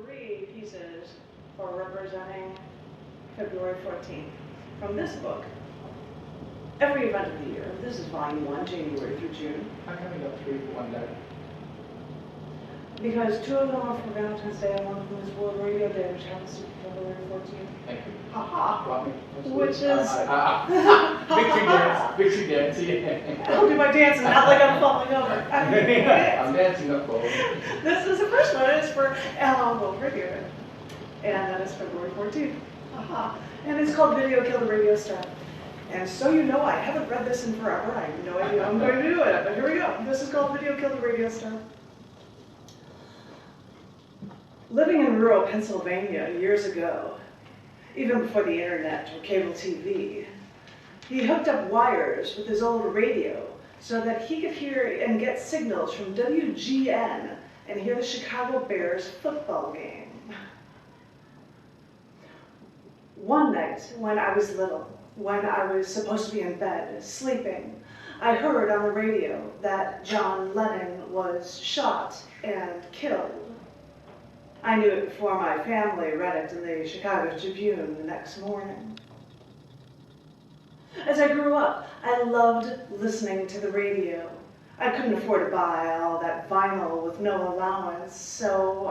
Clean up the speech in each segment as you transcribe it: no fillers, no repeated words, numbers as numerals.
3 pieces for representing February 14th from this book. Every event of the year. This is volume 1, January through June. How come you got 3 for one day? Because 2 of them are for Valentine's Day and 1 of them is World Radio Day, which happens to be February 14th. Thank you. Haha. Which Which is... Victory dance, yeah. I'll do my dancing, not like I'm falling over. I'm dancing up over. This is the first one. It's for Aloud World Radio Day. And that is February 14th. Haha. And it's called Video Killed the Radio Star. And so you know, I haven't read this in forever. I have no idea how I'm going to do it, but here we go. This is called Video Killed the Radio Star. Living in rural Pennsylvania years ago, even before the internet or cable TV, he hooked up wires with his old radio so that he could hear and get signals from WGN and hear the Chicago Bears football game. One night when I was little, when I was supposed to be in bed, sleeping, I heard on the radio that John Lennon was shot and killed. I knew it before my family read it in the Chicago Tribune the next morning. As I grew up, I loved listening to the radio. I couldn't afford to buy all that vinyl with no allowance, so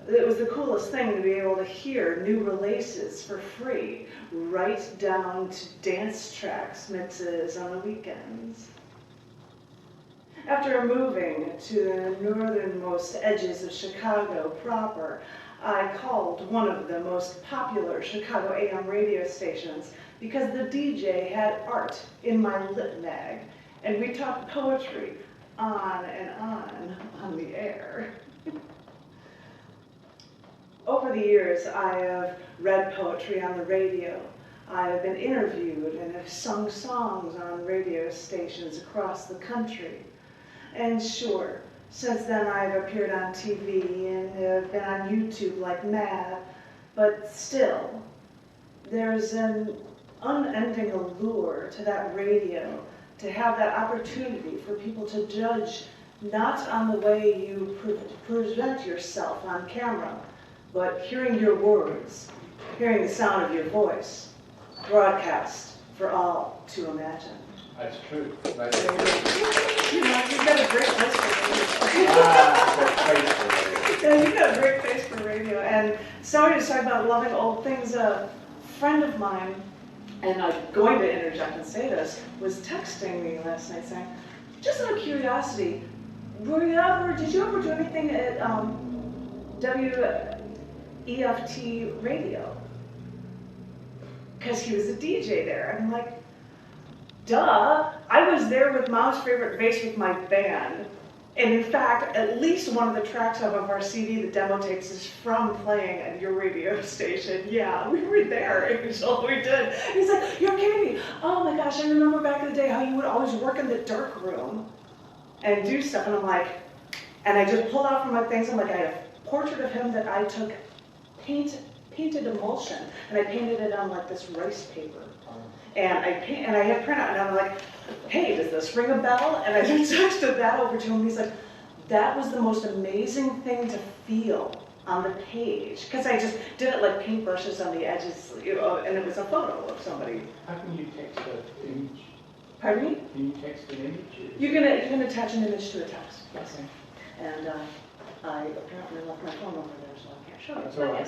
it was the coolest thing to be able to hear new releases for free, right down to dance tracks mixes on the weekends. After moving to the northernmost edges of Chicago proper, I called one of the most popular Chicago AM radio stations because the DJ had art in my lit mag, and we talked poetry on and on the air. Over the years, I have read poetry on the radio. I have been interviewed and have sung songs on radio stations across the country. And sure, since then I've appeared on TV and have been on YouTube like mad, but still, there's an unending allure to that radio, to have that opportunity for people to judge not on the way you present yourself on camera, but hearing your words, hearing the sound of your voice, broadcast for all to imagine. That's true. That's true. You know, you've got a great face for radio. Yeah, you've got a great face for radio. And sorry to talk about loving old things. A friend of mine, and I'm going to interject and say this, was texting me last night saying, just out of curiosity, did you ever do anything at WEFT radio? Because he was a DJ there. And I'm like, duh, I was there with Mom's Favorite Bass with my band. And in fact, at least one of the tracks of our CD, the demo tapes, is from playing at your radio station. Yeah, we were there. It was all we did. He's like, you're kidding me. Oh my gosh, I remember back in the day how you would always work in the dark room and do stuff. And I'm like, and I just pulled out from my things. I'm like, I had a portrait of him that I took painted emulsion, and I painted it on like this rice paper. And I had printout, and I'm like, hey, does this ring a bell? And I just texted that over to him. He's like, that was the most amazing thing to feel on the page. Because I just did it like paintbrushes on the edges, you know, and it was a photo of somebody. How can you text an image? Pardon me? Can you text an image? You can attach an image to a text, yes. And I apparently left my phone over there, so I can't show it. That's all right.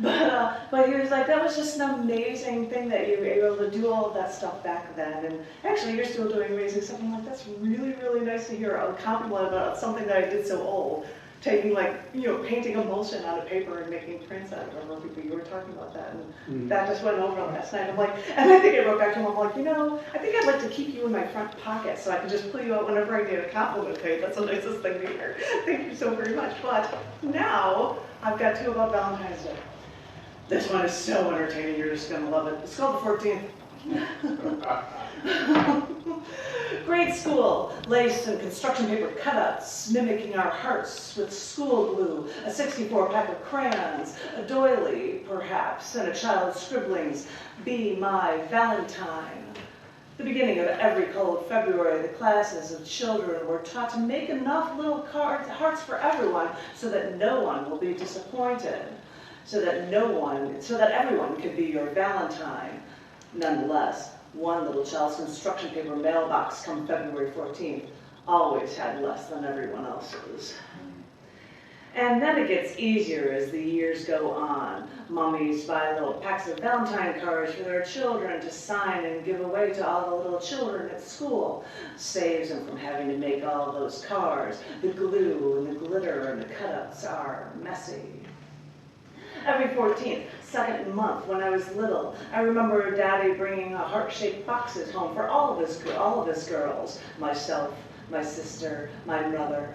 Yes. But he was like, that was just an amazing thing that you were able to do all of that stuff back then. And actually, you're still doing amazing stuff. I'm like, that's really, really nice to hear a compliment about something that I did so old. Taking painting emulsion on a paper and making prints out of it. I remember you were talking about that, and that just went over last night. I'm like, and I think I wrote back to him, I'm like, I think I'd like to keep you in my front pocket so I can just pull you out whenever I get a compliment paid. That's the nicest thing to hear. Thank you so very much. But now I've got 2 about Valentine's Day. This one is so entertaining, you're just gonna love it. It's called the 14th. Grade school, lace and construction paper cutouts, mimicking our hearts with school glue, a 64 pack of crayons, a doily, perhaps, and a child's scribblings, be my Valentine. The beginning of every cold February, the classes of children were taught to make enough little hearts for everyone so that no one will be disappointed, so that everyone could be your Valentine. Nonetheless, one little child's construction paper mailbox come February 14th always had less than everyone else's. And then it gets easier as the years go on. Mummies buy little packs of Valentine cards for their children to sign and give away to all the little children at school. Saves them from having to make all those cards. The glue and the glitter and the cutouts are messy. Every 14th, second month when I was little, I remember Daddy bringing heart-shaped boxes home for all of his girls, myself, my sister, my brother.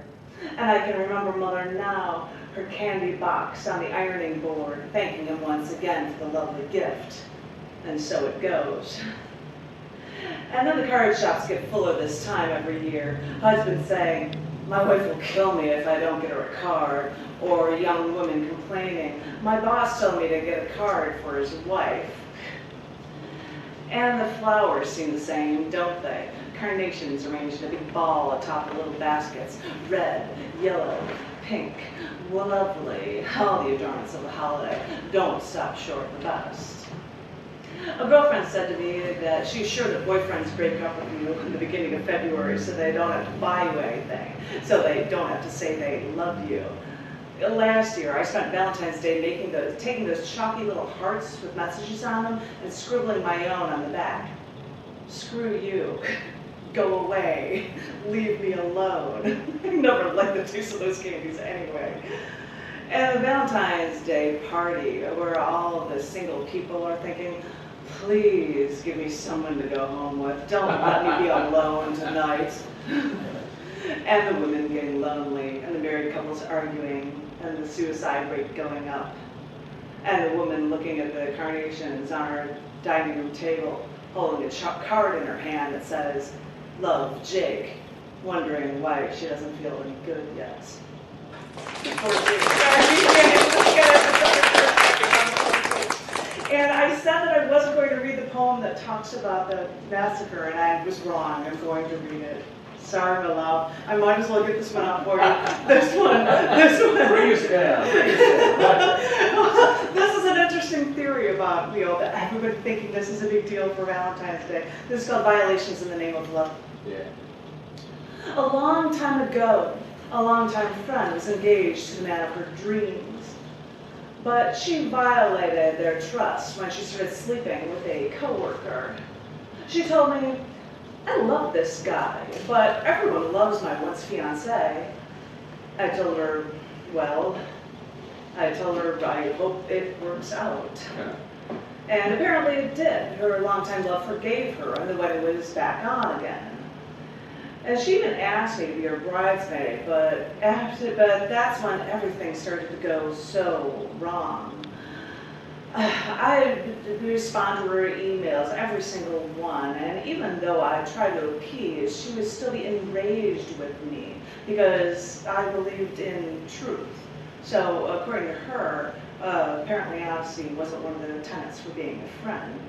And I can remember Mother now, her candy box on the ironing board, thanking him once again for the lovely gift. And so it goes. And then the card shops get fuller this time every year. Husband saying, "My wife will kill me if I don't get her a card," or young women complaining, "My boss told me to get a card for his wife." And the flowers seem the same, don't they? Carnations arranged in a big ball atop the little baskets. Red, yellow, pink, lovely. All the adornments of the holiday. Don't stop short of the best. A girlfriend said to me that she's sure that boyfriends break up with you in the beginning of February so they don't have to buy you anything, so they don't have to say they love you. Last year, I spent Valentine's Day taking those chalky little hearts with messages on them and scribbling my own on the back. Screw you. Go away. Leave me alone. I never liked the taste of those candies anyway. And the Valentine's Day party, where all of the single people are thinking, please give me someone to go home with. Don't let me be alone tonight. And the women getting lonely, and the married couples arguing, and the suicide rate going up. And the woman looking at the carnations on her dining room table, holding a card in her hand that says, "Love, Jake," wondering why she doesn't feel any good yet. And I said that I wasn't going to read the poem that talks about the massacre, and I was wrong. I'm going to read it. Sorry, Aloud. I might as well get this one out for you. This one. Bring us down. This is an interesting theory about, that everybody thinking this is a big deal for Valentine's Day. This is called Violations in the Name of Love. Yeah. A long time ago, a longtime friend was engaged to the man of her dreams. But she violated their trust when she started sleeping with a coworker. She told me, "I love this guy, but everyone loves my once fiancé." I told her, I hope it works out. Yeah. And apparently it did. Her longtime love forgave her, and the wedding was back on again. And she even asked me to be her bridesmaid, but that's when everything started to go so wrong. I respond to her emails, every single one, and even though I tried to appease, she would still be enraged with me because I believed in truth. So according to her, apparently honesty wasn't one of the tenets for being a friend.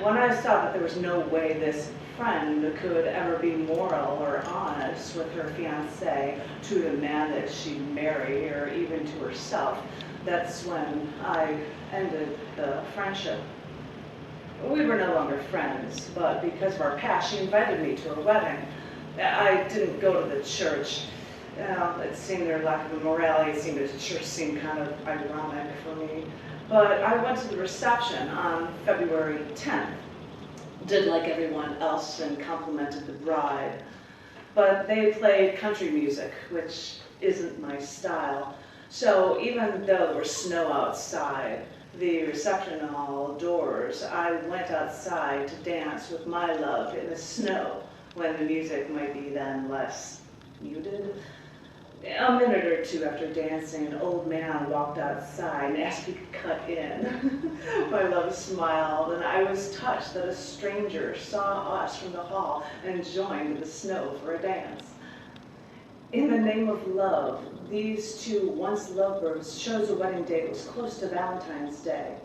When I saw that there was no way this friend could ever be moral or honest with her fiancé to the man that she'd marry or even to herself, that's when I ended the friendship. We were no longer friends, but because of our past, she invited me to her wedding. I didn't go to the church. It seemed their lack of morality the church seemed kind of ironic for me. But I went to the reception on February 10th. Did like everyone else and complimented the bride. But they played country music, which isn't my style. So even though there was snow outside the reception hall doors, I went outside to dance with my love in the snow when the music might be then less muted. A minute or two after dancing, an old man walked outside and asked if he could cut in. My love smiled, and I was touched that a stranger saw us from the hall and joined in the snow for a dance. In the name of love, these two once lovebirds chose a wedding date that was close to Valentine's Day.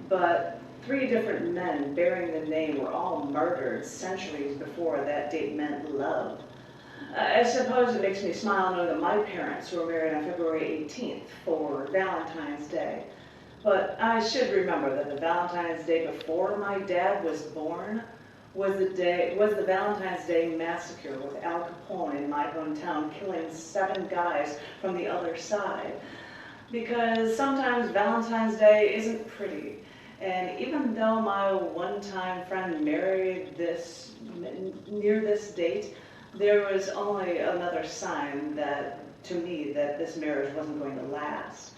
But 3 different men bearing the name were all murdered centuries before that date meant love. I suppose it makes me smile knowing that my parents were married on February 18th for Valentine's Day. But I should remember that the Valentine's Day before my dad was born was the Valentine's Day massacre with Al Capone in my hometown killing 7 guys from the other side. Because sometimes Valentine's Day isn't pretty. And even though my one-time friend married near this date, there was only another sign to me that this marriage wasn't going to last.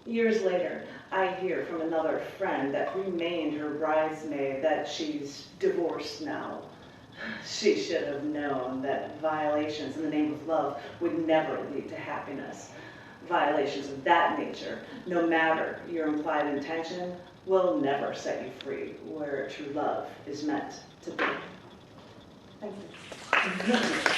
Years later, I hear from another friend that remained her bridesmaid that she's divorced now. She should have known that violations in the name of love would never lead to happiness. Violations of that nature, no matter your implied intention, will never set you free where true love is meant to be. Thank you.